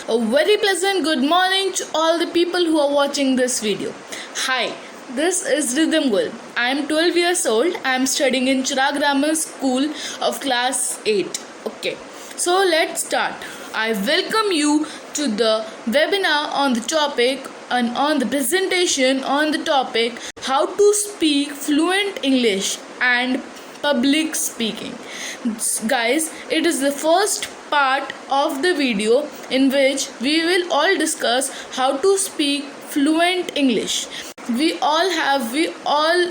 A very pleasant good morning to all the people who are watching this video. Hi, this is Rhythm Gul. I am 12 years old. I am studying in Chirag Grammar School of class 8. Okay, so let's start. I welcome you to the webinar on the topic and on the presentation on the topic how to speak fluent English and public speaking. Guys, it is the first part of the video in which we will all discuss how to speak fluent English. We all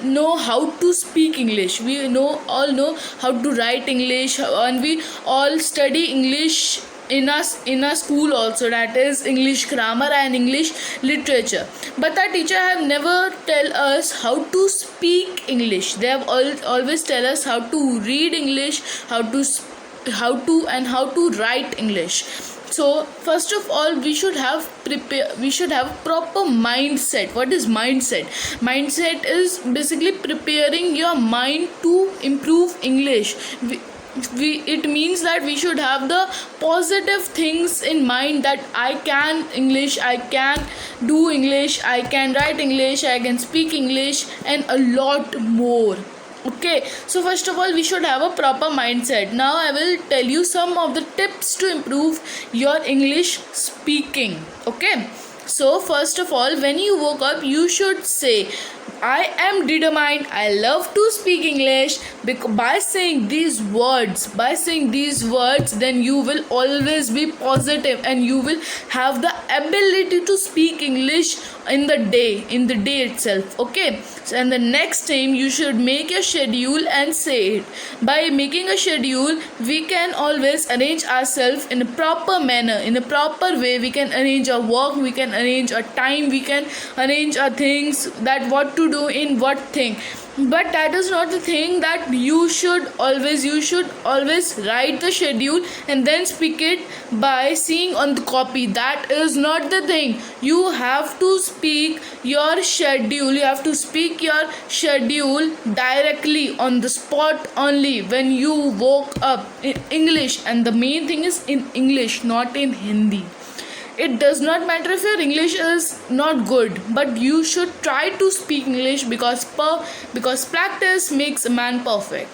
know how to speak English. We all know how to write English, and we all study English in our school also, that is English grammar and English literature, but our teacher have never tell us how to speak English. They have always tell us how to read English, how to write English. So first of all, we should have proper mindset. What is mindset? Mindset is basically preparing your mind to improve English. It means that we should have the positive things in mind, that I can English, I can do English, I can write English, I can speak English, and a lot more. Okay, so first of all, we should have a proper mindset. Now I will tell you some of the tips to improve your English speaking. Okay, so first of all, when you woke up, you should say, I am determined, I love to speak English. By saying these words, then you will always be positive and you will have the ability to speak English in the day itself. Okay, so, and the next time you should make a schedule and say it. By making a schedule, we can always arrange ourselves in a proper manner, in a proper way. We can arrange our work, we can arrange our time, we can arrange our things, that what to do in what thing. But that is not the thing, that you should always write the schedule and then speak it by seeing on the copy. That is not the thing. You have to speak your schedule, directly on the spot only when you woke up, in English, and the main thing is in English, not in Hindi. It does not matter if your English is not good, but you should try to speak English, because practice makes a man perfect.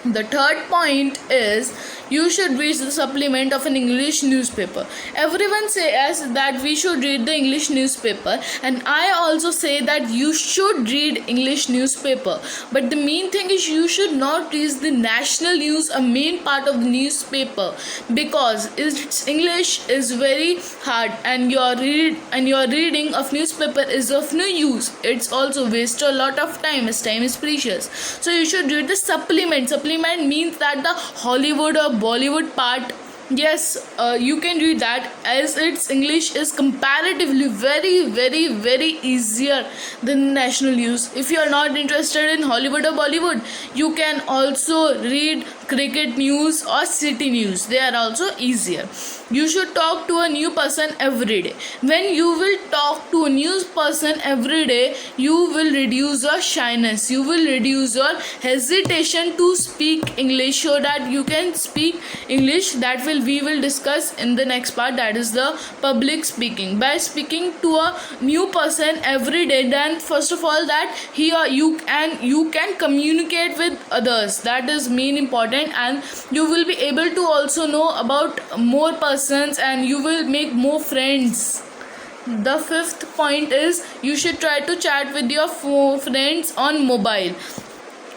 The third point is you should read the supplement of an English newspaper. Everyone says that we should read the English newspaper, and I also say that you should read English newspaper. But the main thing is you should not read the national news, a main part of the newspaper, because its English is very hard, and your reading of newspaper is of no use. It's also waste a lot of time, as time is precious. So you should read the supplement. Supplement means that the Hollywood or Bollywood part. Yes, you can read that, as its English is comparatively very easier than national news. If you are not interested in Hollywood or Bollywood, you can also read cricket news or city news. They are also easier. You should talk to a new person every day. When you will talk to a new person every day, you will reduce your shyness, you will reduce your hesitation to speak English, so that you can speak English. That we will discuss in the next part, that is the public speaking. By speaking to a new person every day, then first of all, that he or you can communicate with others. That is main important, and you will be able to also know about more persons, and you will make more friends. The fifth point is you should try to chat with your friends on mobile.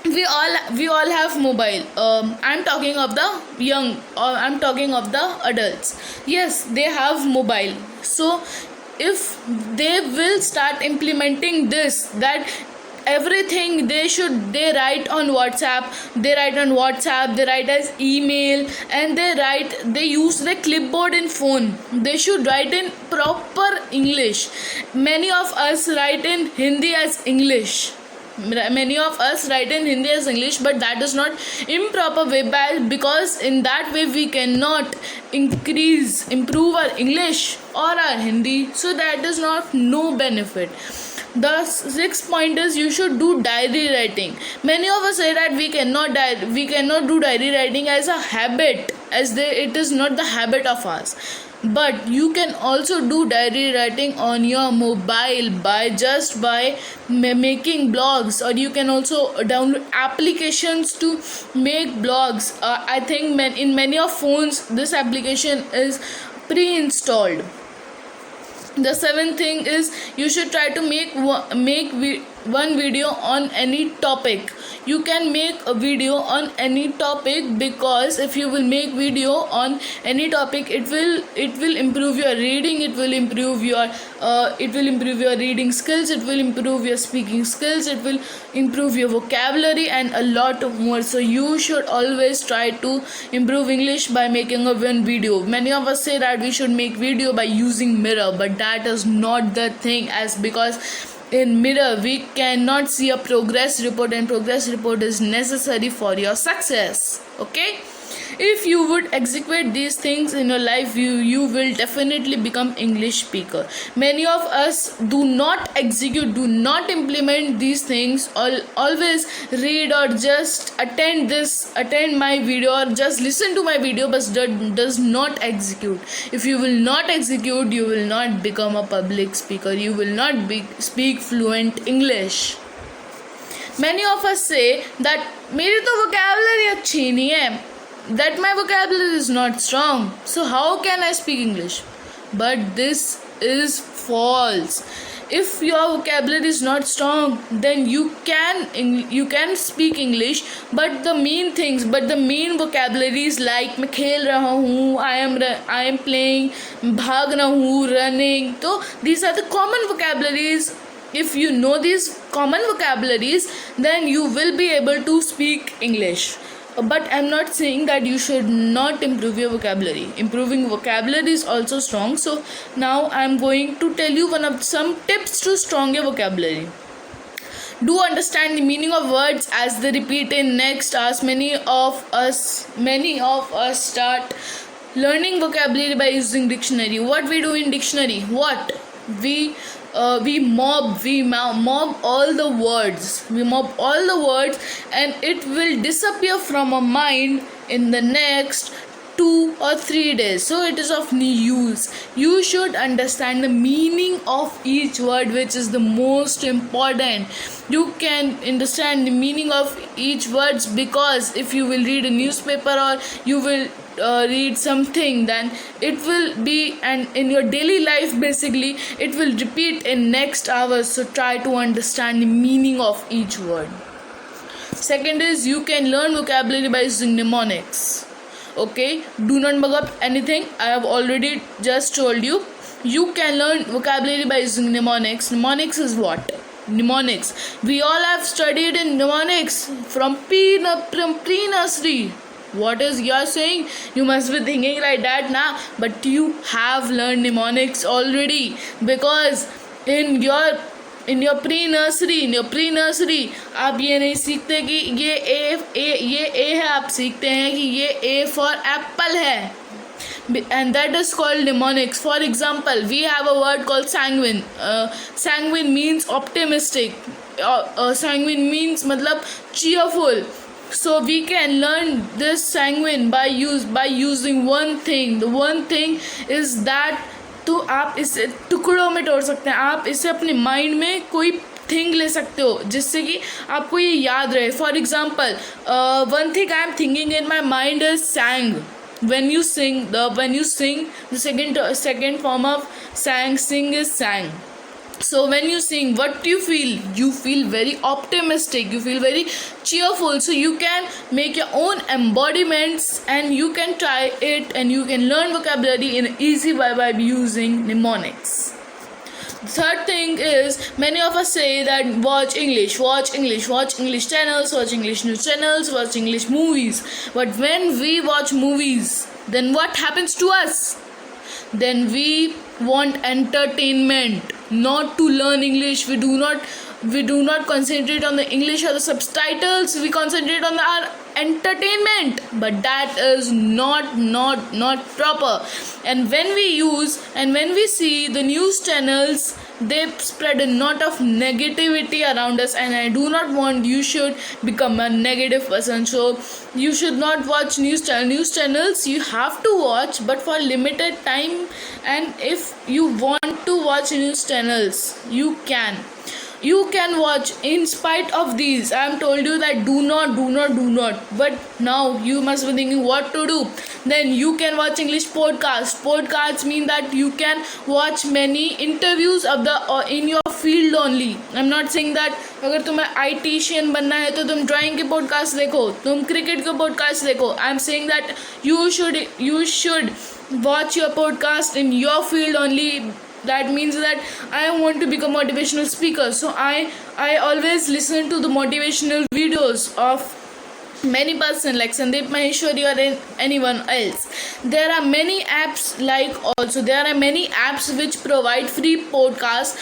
We all have mobile. I'm talking of the young, or I'm talking of the adults. Yes, they have mobile. So if they will start implementing this, that everything they write on WhatsApp, they write as email, and they use the clipboard in phone. They should write in proper English. Many of us write in Hindi as English, but that is not improper way, because in that way we cannot improve our English or our Hindi, so that is not no benefit. The sixth point is you should do diary writing. Many of us say that we cannot do diary writing as a habit, it is not the habit of us. but you can also do diary writing on your mobile by making blogs, or you can also download applications to make blogs. I think in many of phones this application is pre-installed. The seventh thing is you should try to one video on any topic. You can make a video on any topic, because if you will make video on any topic, it will improve your reading, it will improve your reading skills, it will improve your speaking skills, it will improve your vocabulary and a lot of more. So you should always try to improve English by making a one video. Many of us say that we should make video by using Mirror, but that is not the thing, as because in Mirror we cannot see a progress report, and progress report is necessary for your success. Okay, if you would execute these things in your life, you will definitely become English speaker. Many of us do not execute, do not implement these things, always read or just attend my video or just listen to my video, but does not execute. If you will not execute, you will not become a public speaker, you will not speak fluent English. Many of us say that मेरी तो vocabulary अच्छी नहीं है, that my vocabulary is not strong, so how can I speak English? But this is false. If your vocabulary is not strong, then you can speak English, but the main vocabularies like मैं खेल रहा हूँ, I am playing, भाग रहा हूँ, running, so these are the common vocabularies. If you know these common vocabularies, then you will be able to speak English. But I'm not saying that you should not improve your vocabulary. Improving vocabulary is also strong. So now I'm going to tell you some tips to strong your vocabulary. Do understand the meaning of words as they repeat in next hours. Many of us start learning vocabulary by using dictionary. What we do in dictionary? What we mob all the words. We mob all the words, and it will disappear from our mind in the next 2 or 3 days. So it is of no use. You should understand the meaning of each word, which is the most important. You can understand the meaning of each words, because if you will read a newspaper or you will read something, then it will be, and in your daily life basically it will repeat in next hours. So try to understand the meaning of each word. Second is you can learn vocabulary by using mnemonics. Okay, do not mug up anything. I have already just told you. You can learn vocabulary by using mnemonics. Mnemonics is what? Mnemonics. We all have studied in mnemonics from pre-nursery. What is you are saying? You must be thinking like that now, but you have learned mnemonics already, because in your pre-nursery आप ये नहीं सीखते कि ये ए है, आप सीखते हैं कि ये A for apple है, and that is called mnemonics. For example, we have a word called sanguine. Sanguine means optimistic. Sanguine means मतलब cheerful. So we can learn this sanguine by using one thing. The one thing is that तो आप इसे टुकड़ों में तोड़ सकते हैं. आप इसे अपने माइंड में कोई थिंग ले सकते हो जिससे कि आपको ये याद रहे. For example, one thing I am thinking in my mind is sang. When you sing, the second form of sing is sang. So when you sing, what do you feel? You feel very optimistic, you feel very cheerful. So you can make your own embodiments, and you can try it, and you can learn vocabulary in an easy way by using mnemonics. Third thing is, many of us say that watch English channels, watch English news channels, watch English movies. But when we watch movies, then what happens to us? Then we want entertainment, not to learn English. We do not concentrate on the English or the subtitles. We concentrate on our entertainment, but that is not proper. And when we see the news channels, they spread a lot of negativity around us, and I do not want you should become a negative person. So you should not watch news channels. You have to watch, but for limited time. And if you want to watch news channels, you can watch. In spite of these, I am told you that do not, but now you must be thinking what to do. Then you can watch English podcasts mean that you can watch many interviews of the in your field only. I'm not saying that अगर तुम्हें आईटीशियन बनना है तो तुम drawing के podcast देखो, तुम cricket के पॉडकास्ट देखो. I am saying that you should watch your podcast in your field only. That means that I want to become a motivational speaker, so I always listen to the motivational videos of many person like Sandeep Maheshwari or anyone else. There are many apps there are many apps which provide free podcasts.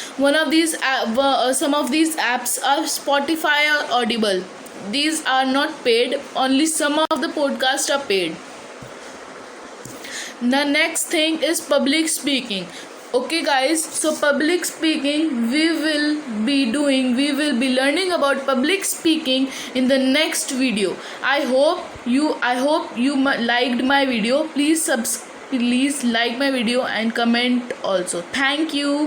Some of these apps are Spotify or Audible. These are not paid, only some of the podcasts are paid. The next thing is public speaking. Okay guys, so public speaking we will be learning about public speaking in the next video. I hope you liked my video. Please like my video and comment also. Thank you.